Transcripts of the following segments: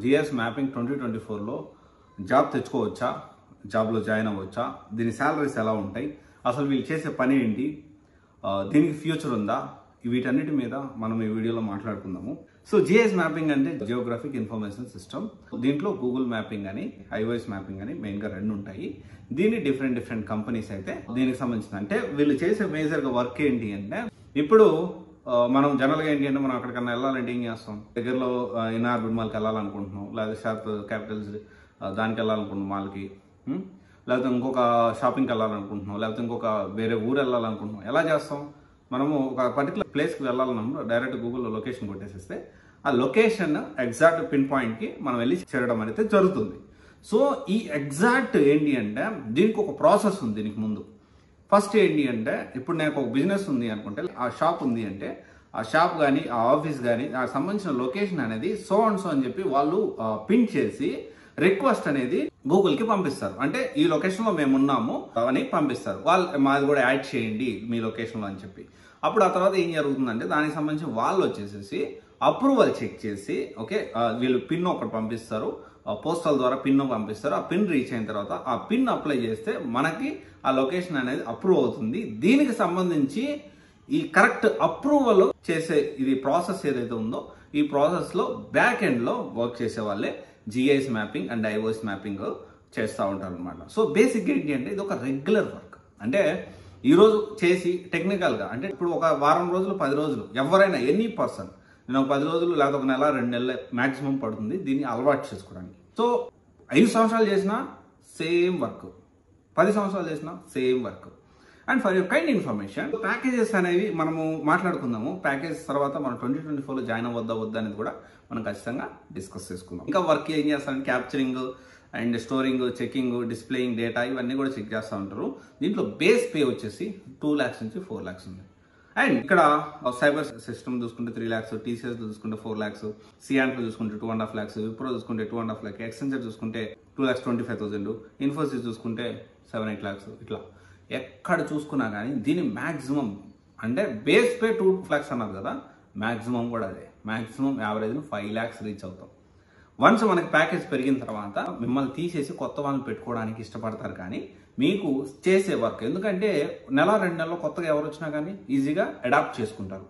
GIS mapping 2024లో job తెచ్చుకోవచ్చా, జాబ్లో join అవ్వచ్చా, దీని salaries ఎలా ఉంటాయి, అసలు వీళ్ళు చేసే పని ఏంటి, దీనికి ఫ్యూచర్ ఉందా, వీటన్నిటి మీద మనం ఈ వీడియోలో మాట్లాడుకుందాము. సో జిఐఎస్ మ్యాపింగ్ అంటే జియోగ్రఫిక్ ఇన్ఫర్మేషన్ సిస్టమ్. దీంట్లో గూగుల్ మ్యాపింగ్ అని, ఐఓఎస్ మ్యాపింగ్ అని మెయిన్గా రెండు ఉంటాయి. దీన్ని డిఫరెంట్ కంపెనీస్ అయితే దీనికి సంబంధించిన, అంటే వీళ్ళు చేసే మేజర్గా వర్క్ ఏంటి అంటే, ఇప్పుడు మనం జనరల్గా ఏంటి అంటే మనం అక్కడికన్నా వెళ్ళాలంటే ఏం చేస్తాం, దగ్గరలో ఇన్ఆర్బిట్ మాల్కి వెళ్ళాలనుకుంటున్నాం, లేదా షార్ప్ క్యాపిటల్స్ దానికి వెళ్ళాలనుకుంటున్నాం మాల్కి, లేకపోతే ఇంకొక షాపింగ్కి వెళ్ళాలనుకుంటున్నాం, లేకపోతే ఇంకొక వేరే ఊరు వెళ్ళాలనుకుంటున్నాం. ఎలా చేస్తాం, మనము ఒక పర్టికులర్ ప్లేస్కి వెళ్ళాలన్నప్పుడు డైరెక్ట్ గూగుల్లో లొకేషన్ కొట్టేసేస్తే ఆ లొకేషన్ ఎగ్జాక్ట్ పిన్ పాయింట్కి మనం వెళ్ళి చేరడం అనేది జరుగుతుంది. సో ఈ ఎగ్జాక్ట్ ఏంటి అంటే దీనికి ఒక ప్రాసెస్ ఉంది. దీనికి ముందు ఫస్ట్ ఏంటి అంటే, ఇప్పుడు నాకు ఒక బిజినెస్ ఉంది అనుకుంటే, ఆ షాప్ ఉంది అంటే ఆ షాప్ కానీ ఆ ఆఫీస్ కానీ ఆ సంబంధించిన లొకేషన్ అనేది సో అండ్ సో అని చెప్పి వాళ్ళు పిన్ చేసి రిక్వెస్ట్ అనేది గూగుల్కి పంపిస్తారు. అంటే ఈ లొకేషన్లో మేము ఉన్నాము అని పంపిస్తారు. వాళ్ళు మాది కూడా యాడ్ చేయండి మీ లొకేషన్లో అని చెప్పి. అప్పుడు ఆ తర్వాత ఏం జరుగుతుందంటే దానికి సంబంధించి వాళ్ళు వచ్చేసేసి అప్రూవల్ చెక్ చేసి, ఓకే వీళ్ళు పిన్ ఒకటి పంపిస్తారు, పోస్టల్ ద్వారా పిన్ పంపిస్తారు. ఆ పిన్ రీచ్ అయిన తర్వాత ఆ పిన్ అప్లై చేస్తే మనకి ఆ లొకేషన్ అనేది అప్రూవ్ అవుతుంది. దీనికి సంబంధించి ఈ కరెక్ట్ అప్రూవల్ చేసే ఇది ప్రాసెస్ ఏదైతే ఉందో ఈ ప్రాసెస్లో బ్యాక్ ఎండ్లో వర్క్ చేసే వాళ్ళే GIS mapping and iOS mapping చేస్తూ ఉంటారు అనమాట. సో బేసిక్ ఏంటి అంటే ఇది ఒక రెగ్యులర్ వర్క్. అంటే ఈరోజు చేసి టెక్నికల్గా, అంటే ఇప్పుడు ఒక వారం రోజులు 10 రోజులు ఎవరైనా ఎనీ పర్సన్, నేను ఒక 10 రోజులు లేదా ఒక నెల 2 నెలలు మాక్సిమం పడుతుంది దీన్ని అలవాటు చేసుకోవడానికి. సో 5 సంవత్సరాలు చేసినా సేమ్ వర్క్, 10 సంవత్సరాలు చేసినా same work. And for your kind information, packages అనేవి మనము మాట్లాడుకుందాము. ప్యాకేజ్ తర్వాత మనం 2024లో జాయిన్ అవ్వద్దా వద్దా అనేది కూడా మనం ఖచ్చితంగా డిస్కస్ చేసుకుందాం. ఇంకా వర్క్ ఏం చేస్తారంటే capturing and storing, checking, displaying data ఇవన్నీ కూడా చెక్ చేస్తూ ఉంటారు. దీంట్లో బేస్ పే వచ్చేసి 2 lakhs నుంచి 4 lakhs ఉంది. అండ్ ఇక్కడ సైబర్ సిస్టమ్ చూసుకుంటే 3 lakhs, టీసీఎస్ చూసుకుంటే 4 lakhs, సియాంట్లో చూసుకుంటే 2.5 lakhs, విప్రో చూసుకుంటే 2.5 lakhs, ఎక్సెంచర్ చూసుకుంటే 2,25,000, ఇన్ఫోసిస్ చూసుకుంటే 7-8 lakhs. ఇట్లా ఎక్కడ చూసుకున్నా కానీ దీని మ్యాక్సిమం అంటే బేస్ పే 2 lakhs అన్నారు కదా, మ్యాక్సిమం కూడా అదే. మ్యాక్సిమం యావరేజ్ 5 lakhs రీచ్ అవుతాం. వన్స్ మనకి ప్యాకేజ్ పెరిగిన తర్వాత మిమ్మల్ని తీసేసి కొత్త వాళ్ళని పెట్టుకోవడానికి ఇష్టపడతారు. కానీ మీకు చేసే వర్క్, ఎందుకంటే నెల 2 నెలల్లో కొత్తగా ఎవరు వచ్చినా కానీ ఈజీగా అడాప్ట్ చేసుకుంటారు.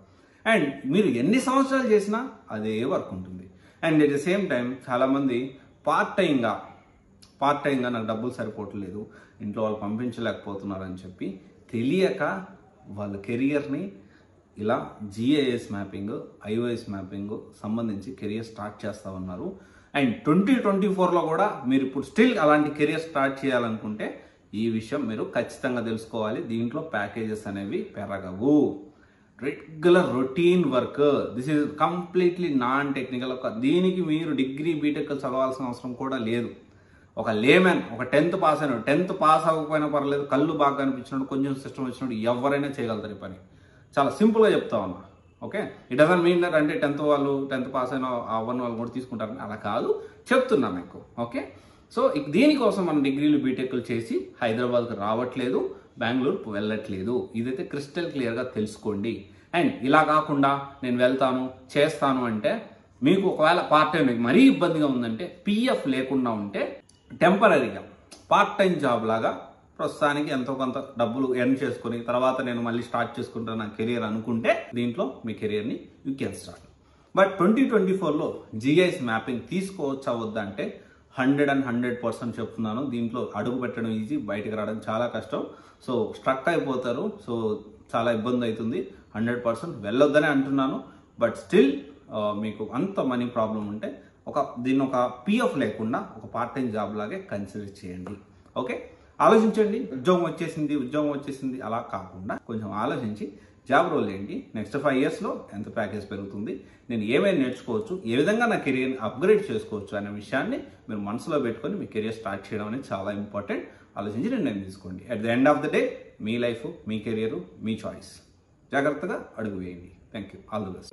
అండ్ మీరు ఎన్ని సంవత్సరాలు చేసినా అదే వర్క్ ఉంటుంది. And at the same time చాలామంది పార్ట్ టైంగా నాకు డబ్బులు సరిపోవట్లేదు, ఇంట్లో వాళ్ళు పంపించలేకపోతున్నారు అని చెప్పి తెలియక వాళ్ళ కెరియర్ని ఇలా జిఐఎస్ మ్యాపింగ్, ఐఓఎస్ మ్యాపింగ్ సంబంధించి కెరియర్ స్టార్ట్ చేస్తూ ఉన్నారు. అండ్ 2024లో కూడా మీరు ఇప్పుడు స్టిల్ అలాంటి కెరియర్ స్టార్ట్ చేయాలనుకుంటే ఈ విషయం మీరు ఖచ్చితంగా తెలుసుకోవాలి. దీంట్లో ప్యాకేజెస్ అనేవి పెరగవు. Regular routine work, this is completely non technical. దీనికి మీరు డిగ్రీ బీటెక్ చదవాల్సిన అవసరం కూడా లేదు. ఒక లేమెన్, ఒక 10th పాస్ అయినాడు, 10th పాస్ అవ్వకపోయినా పర్లేదు, కళ్ళు బాగా కనిపించినట్టు కొంచెం సిస్టమ్ వచ్చినట్టు ఎవరైనా చేయగలుగుతారు ఈ పని. చాలా సింపుల్గా చెప్తా ఉన్నా. Okay, it doesn't mean that అంటే 10th పాస్ అయిన అవ్వని వాళ్ళు కూడా తీసుకుంటారని అలా కాదు, చెప్తున్నా మీకు. ఓకే, సో దీనికోసం మనం డిగ్రీలు బీటెక్లు చేసి హైదరాబాద్కి రావట్లేదు, బెంగళూరుకు వెళ్ళట్లేదు. ఇదైతే క్రిస్టల్ క్లియర్గా తెలుసుకోండి. అండ్ ఇలా కాకుండా నేను వెళ్తాను చేస్తాను అంటే మీకు ఒకవేళ పార్ట్ టైం మరీ ఇబ్బందిగా ఉందంటే పిఎఫ్ లేకుండా ఉంటే టెంపరీగా పార్ట్ టైం జాబ్ లాగా ప్రస్తుతానికి ఎంతో కొంత డబ్బులు ఎర్న్ చేసుకుని తర్వాత నేను మళ్ళీ స్టార్ట్ చేసుకుంటాను నా కెరియర్ అనుకుంటే దీంట్లో మీ కెరియర్ని యూ కెన్ స్టార్ట్. బట్ 2024లో జిఐఎస్ మ్యాపింగ్ తీసుకోవచ్చా వద్దా అంటే 100% చెప్తున్నాను. దీంట్లో అడుగు పెట్టడం ఈజీ, బయటకు రావడం చాలా కష్టం. సో స్ట్రక్ అయిపోతారు. సో చాలా ఇబ్బంది అవుతుంది. 100% వెళ్ళొద్దని అంటున్నాను. బట్ స్టిల్ మీకు అంత మనీ ప్రాబ్లం ఉంటే దీన్ని ఒక పిఎఫ్ లేకుండా ఒక పార్ట్ టైం జాబ్ లాగే కన్సిడర్ చేయండి. ఓకే, ఆలోచించండి. ఉద్యోగం వచ్చేసింది అలా కాకుండా కొంచెం ఆలోచించి జాబ్ రోల్ ఏంటి, నెక్స్ట్ 5 yearsలో ఎంత ప్యాకేజ్ పెరుగుతుంది, నేను ఏమైనా నేర్చుకోవచ్చు, ఏ విధంగా నా కెరియర్ని అప్గ్రేడ్ చేసుకోవచ్చు అనే విషయాన్ని మీరు మనసులో పెట్టుకొని మీ కెరియర్ స్టార్ట్ చేయడం అనేది చాలా ఇంపార్టెంట్. ఆలోచించి నిర్ణయం తీసుకోండి. At the end of the day me life, me career, me choice. జాగ్రత్తగా అడుగు వేయండి. Thank you. All the best.